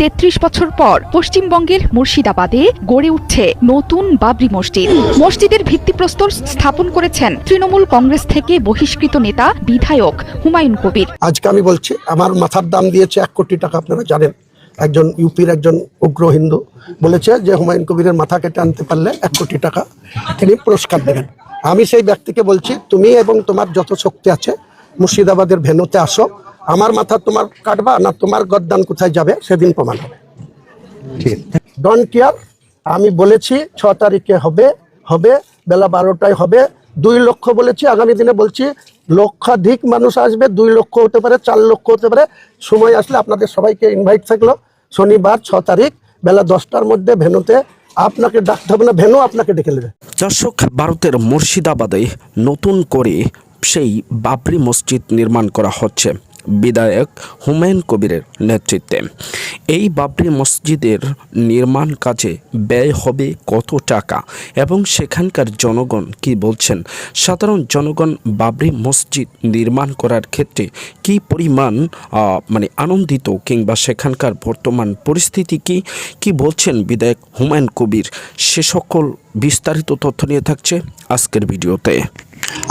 33 বছর পর পশ্চিমবঙ্গের মুর্শিদাবাদে গড়ে উঠছে নতুন বাবরি মসজিদ। মসজিদের ভিত্তিপ্রস্তর স্থাপন করেছেন তৃণমূল কংগ্রেস থেকে বহিষ্কৃত নেতা বিধায়ক হুমায়ুন কবির। আজকে আমি বলছি, আমার মাথার দাম দিয়েছে 1 কোটি টাকা। আপনারা জানেন, একজন ইউপির একজন উগ্র হিন্দু বলেছে যে হুমায়ুন কবিরের মাথা কেটে আনতে পারলে 1 কোটি টাকা তিনি পুরস্কার দেবেন। আমি সেই ব্যক্তিকে বলছি, তুমি এবং তোমার যত শক্তি আছে মুর্শিদাবাদের ভেন্যুতে আসো। আমার মাথা তোমার কাটবা না তোমার গদ্দান কোথায় যাবে সেদিন প্রমাণ হবে। Don't care. আমি বলেছি 6 তারিখে হবে বেলা 12টায় হবে। 2 লক্ষ বলেছি, আগামী দিনে বলছি লক্ষাধিক মানুষ আসবে। 2 লক্ষ হতে পারে, 4 লক্ষ হতে পারে। সময় আসলে আপনাদের সবাইকে ইনভাইট থাকলো। শনিবার 6 তারিখ বেলা 10টার মধ্যে ভেন্যুতে। আপনাকে ডাকতে হবে না, ভেন্যু আপনাকে ডেকে নেবে। দর্শক, ভারতের মুর্শিদাবাদে নতুন করে সেই বাবরি মসজিদ নির্মাণ করা হচ্ছে বিধায়ক হুমায়ুন কবিরের নেতৃত্বে। এই বাবরি মসজিদের নির্মাণ কাজে ব্যয় হবে কত টাকা এবং সেখানকার জনগণ কি বলছেন, সাধারণ জনগণ বাবরি মসজিদ নির্মাণ করার ক্ষেত্রে কি পরিমাণ আনন্দিত কিংবা সেখানকার বর্তমান পরিস্থিতি কি বলছেন বিধায়ক হুমায়ুন কবির, সে সকল বিস্তারিত তথ্য নিয়ে থাকছে আজকের ভিডিওতে।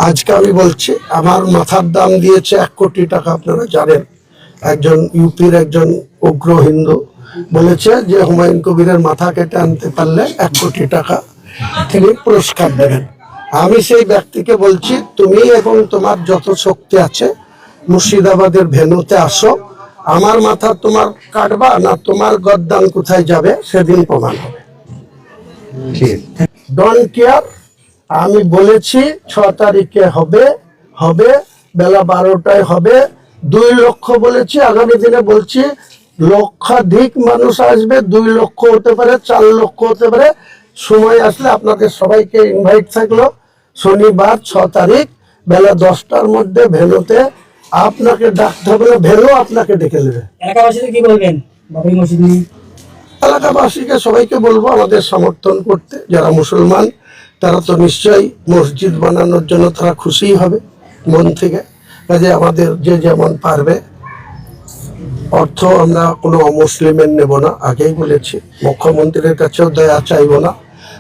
আজকে আমি বলছি, আমার মাথার দাম দিয়েছে 1 কোটি টাকা। আপনারা জানেন, একজন ইউপির একজন উগ্র হিন্দু বলেছে যে হুমায়ুন কবিরের মাথা কেটে আনতে পারলে 1 কোটি টাকা তিনি পুরস্কার দেবেন। আমি সেই ব্যক্তিকে বলছি, তুমি এবং তোমার যত শক্তি আছে মুর্শিদাবাদের ভেন্যুতে আসো। আমার মাথা তোমার কাটবা না তোমার গদ্দান কোথায় যাবে সেদিন প্রমাণ হবে। Don't care. আমি বলেছি 6 তারিখে হবে বেলা 12টায় হবে। 2 লক্ষ বলেছি, আগামী দিনে বলছি লক্ষাধিক মানুষ আসবে। 2 লক্ষ হতে পারে, 4 লক্ষ হতে পারে। সময় আসলে আপনাদের সবাইকে ইনভাইট থাকলো। শনিবার 6 তারিখ বেলা 10টার মধ্যে ভেন্যুতে আপনাকে ডাকতে হবে না, ভেন্যু আপনাকে ডেকে নেবে। এলাকাবাসীদের কি বলবেন বাবরি মসজিদ নিয়ে? এলাকাবাসীকে সবাইকে বলবো আমাদের সমর্থন করতে। যারা মুসলমান তারা তো নিশ্চয়ই মসজিদ বানানোর জন্য তারা খুশিই হবে মন থেকে। কাজে আমাদের যে যেমন পারবে, অর্থ আমরা কোনো অমুসলিমের নেব না, আগেই বলেছি। মুখ্যমন্ত্রীর কাছেও দয়া চাইব না,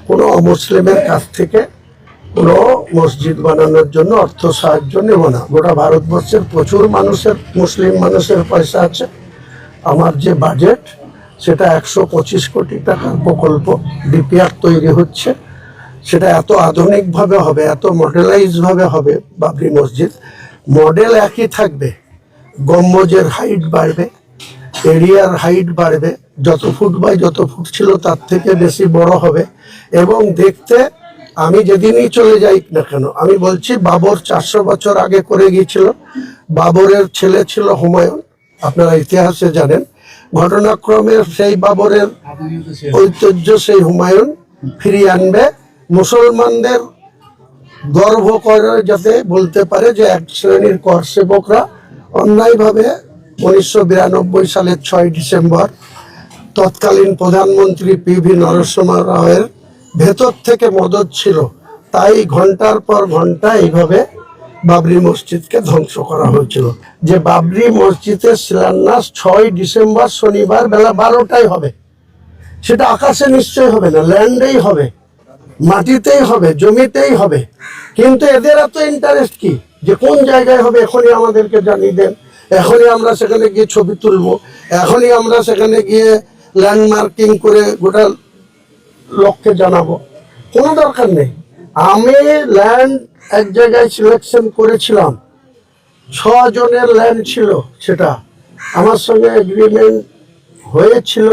কোনো অমুসলিমের কাছ থেকে কোনো মসজিদ বানানোর জন্য অর্থ সাহায্য নেব না। গোটা ভারতবর্ষের প্রচুর মানুষের, মুসলিম মানুষের পয়সা আছে। আমার যে বাজেট সেটা 125 কোটি টাকার প্রকল্প ডিপিআর তৈরি হচ্ছে। সেটা এত আধুনিকভাবে হবে, এত মডেলাইজভাবে হবে বাবরি মসজিদ। মডেল একই থাকবে, গম্বুজের হাইট বাড়বে, এরিয়ার হাইট বাড়বে, যত ফুট বাই যত ফুট ছিল তার থেকে বেশি বড় হবে। এবং দেখতে, আমি যেদিনই চলে যাই না কেন, আমি বলছি বাবর 400 বছর আগে করে গিয়েছিল। বাবরের ছেলে ছিল হুমায়ুন, আপনারা ইতিহাসে জানেন। ঘটনাক্রমে সেই বাবরের ঐতিহ্য সেই হুমায়ুন ফিরিয়ে আনবে। মুসলমানদের গর্ব করে যাতে বলতে পারে যে এক শ্রেণীর কর সেবকরা অন্যায়ভাবে 1992 সালের 6 ডিসেম্বর তৎকালীন প্রধানমন্ত্রী পিভি নরসিংহ রাওয়ের ভেতর থেকে মদত ছিল, তাই ঘন্টার পর ঘন্টা এইভাবে বাবরি মসজিদকে ধ্বংস করা হয়েছিল। যে বাবরি মসজিদের শিলান্যাস 6 ডিসেম্বর শনিবার বেলা 12টায় হবে। সেটা আকাশে নিশ্চয়ই হবে না, ল্যান্ডেই হবে, মাটিতেই হবে, জমিতেই হবে। কিন্তু এদের এত ইন্টারেস্ট কি যে কোন জায়গায় হবে এখনই আমাদেরকে জানিয়ে দেন, এখনই আমরা সেখানে গিয়ে ছবি তুলবো, এখনই আমরা সেখানে গিয়ে ল্যান্ডমার্কিং করে গোটা লোককে জানাবো। কোনো দরকার নেই। আমি ল্যান্ড এক জায়গায় সিলেকশন করেছিলাম, 6 জনের ল্যান্ড ছিল, সেটা আমার সঙ্গে এগ্রিমেন্ট হয়েছিল।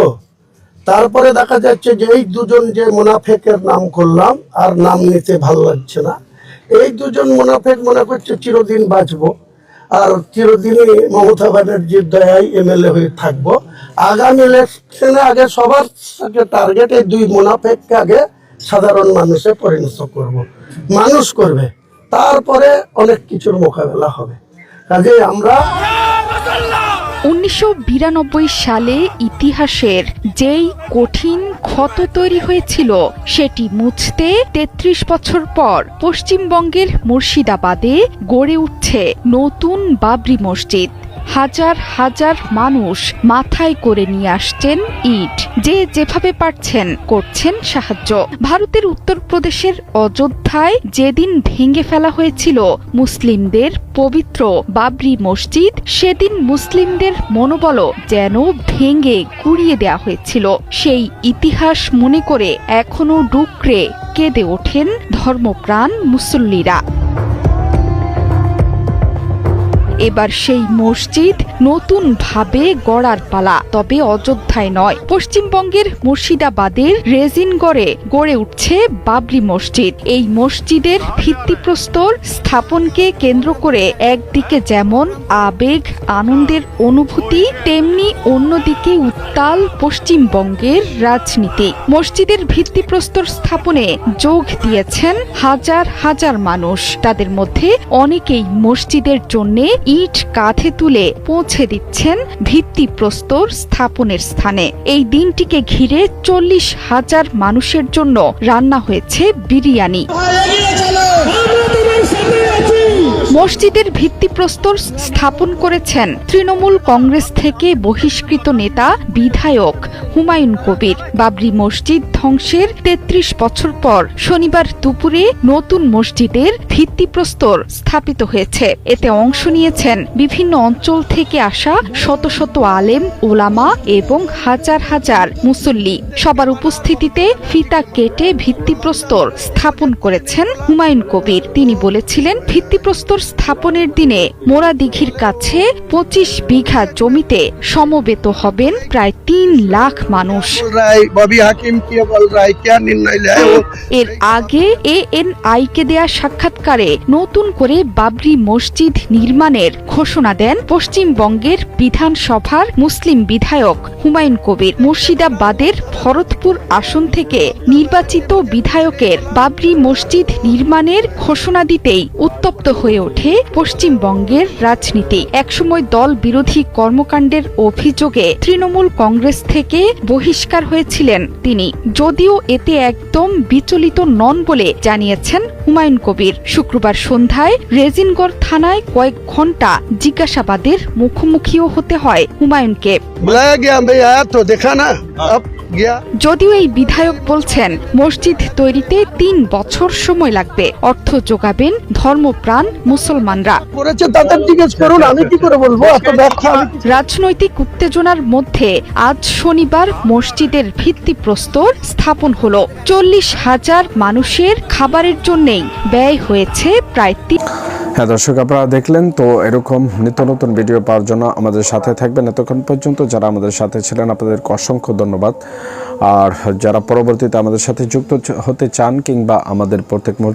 তারপরে দেখা যাচ্ছে যে এই 2 জন যে মুনাফেকের নাম করলাম, আর নাম নিতে ভালো লাগছে না। এই 2 জন মুনাফেক মনে করছে চিরদিন বাঁচবো, আর চিরদিনই মমতা ব্যানার্জির দয়ায় এমএলএ হয়ে থাকবো। আগামী ইলেকশনে আগে সবার টার্গেট এই 2 মুনাফেককে আগে সাধারণ মানুষে পরিণত করব, মানুষ করবে, তারপরে অনেক কিছুর মোকাবেলা হবে। কাজে আমরা 1992 সালে ইতিহাসের যেই কঠিন ক্ষত তৈরি হয়েছিল সেটি মুছতে 33 বছর পর পশ্চিমবঙ্গের মুর্শিদাবাদে গড়ে উঠছে নতুন বাবরি মসজিদ। হাজার হাজার মানুষ মাথায় করে নিয়ে আসছেন ইট, যে যেভাবে পারছেন করছেন সাহায্য। ভারতের উত্তরপ্রদেশের অযোধ্যায় যেদিন ভেঙে ফেলা হয়েছিল মুসলিমদের পবিত্র বাবরি মসজিদ, সেদিন মুসলিমদের মনোবলও যেন ভেঙে গুঁড়িয়ে দেয়া হয়েছিল। সেই ইতিহাস মনে করে এখনো ডুকরে কেঁদে ওঠেন ধর্মপ্রাণ মুসল্লিরা। এবার সেই মসজিদ নতুন ভাবে গড়ার পালা, তবে অযোধ্যায় নয়, পশ্চিমবঙ্গের মুর্শিদাবাদের রেজিনগড়ে গড়ে উঠছে বাবরি মসজিদ। এই মসজিদের ভিত্তিপ্রস্তর স্থাপনকে কেন্দ্র করে একদিকে যেমন আবেগ আনন্দের অনুভূতি, তেমনি অন্যদিকে উত্তাল পশ্চিমবঙ্গের রাজনীতি। মসজিদের ভিত্তিপ্রস্তর স্থাপনে যোগ দিয়েছেন হাজার হাজার মানুষ। তাদের মধ্যে অনেকেই মসজিদের জন্য ইট কাঁধে তুলে পৌঁছে দিচ্ছেন ভিত্তিপ্রস্তর স্থাপনের স্থানে। এই দিনটিকে ঘিরে 40,000 মানুষের জন্য রান্না হয়েছে বিরিয়ানি। মসজিদের ভিত্তিপ্রস্তর স্থাপন করেছেন তৃণমূল কংগ্রেস থেকে বহিষ্কৃত নেতা বিধায়ক হুমায়ুন কবির। বাবরি মসজিদ ধ্বংসের 33 বছর পর শনিবার দুপুরে নতুন মসজিদের ভিত্তিপ্রস্তর স্থাপিত হয়েছে। এতে অংশ নিয়েছেন বিভিন্ন অঞ্চল থেকে আসা শত শত আলেম, ওলামা এবং হাজার হাজার মুসল্লি। সবার উপস্থিতিতে ফিতা কেটে ভিত্তিপ্রস্তর স্থাপন করেছেন হুমায়ুন কবির। তিনি বলেছিলেন, ভিত্তিপ্রস্তর স্থাপনের দিনে মোরা দিঘির কাছে 25 বিঘা জমিতে সমবেত হবেন প্রায় 3 লাখ মানুষ। এর আগে ANI-কে দেয়া সাক্ষাৎকারে নতুন করে বাবরি মসজিদ নির্মাণের ঘোষণা দেন পশ্চিমবঙ্গের বিধানসভার মুসলিম বিধায়ক হুমায়ুন কবির। মুর্শিদাবাদের ভরতপুর আসন থেকে নির্বাচিত বিধায়কের বাবরি মসজিদ নির্মাণের ঘোষণা দিতেই উত্তপ্ত হয়ে ওঠে পশ্চিমবঙ্গের রাজনীতি। একসময় দল বিরোধী কর্মকাণ্ডের অভিযোগে তৃণমূল কংগ্রেস থেকে বহিষ্কার হয়েছিলেন তিনি, যদিও এতে একদম বিচলিত নন বলে জানিয়েছেন হুমায়ুন কবির। শুক্রবার সন্ধ্যায় রেজিনগড় থানায় কয়েক ঘন্টা জিজ্ঞাসাবাদের মুখোমুখিও হতে হয় হুমায়ুনকে। যদিও এই বিধায়ক বলছেন, মসজিদ তৈরিতে 3 বছর সময় লাগবে, অর্থ যোগাবেন ধর্মপ্রাণ মুসলমানরা। রাজনৈতিক উত্তেজনার মধ্যে আজ শনিবার মসজিদের ভিত্তিপ্রস্তর স্থাপন হলো। 40,000 মানুষের খাবারের জন্যই ব্যয় হয়েছে প্রায়। হ্যাঁ দর্শক, আপনারা দেখলেন তো। এরকম নিত্য নতুন ভিডিও পাওয়ার জন্য আমাদের সাথে থাকবেন। এতক্ষণ পর্যন্ত যারা আমাদের সাথে ছিলেন আপনাদেরকে অসংখ্য ধন্যবাদ। আর যারা পরবর্তীতে আমাদের সাথে যুক্ত হতে চান কিংবা আমাদের প্রত্যেক মুহূর্তে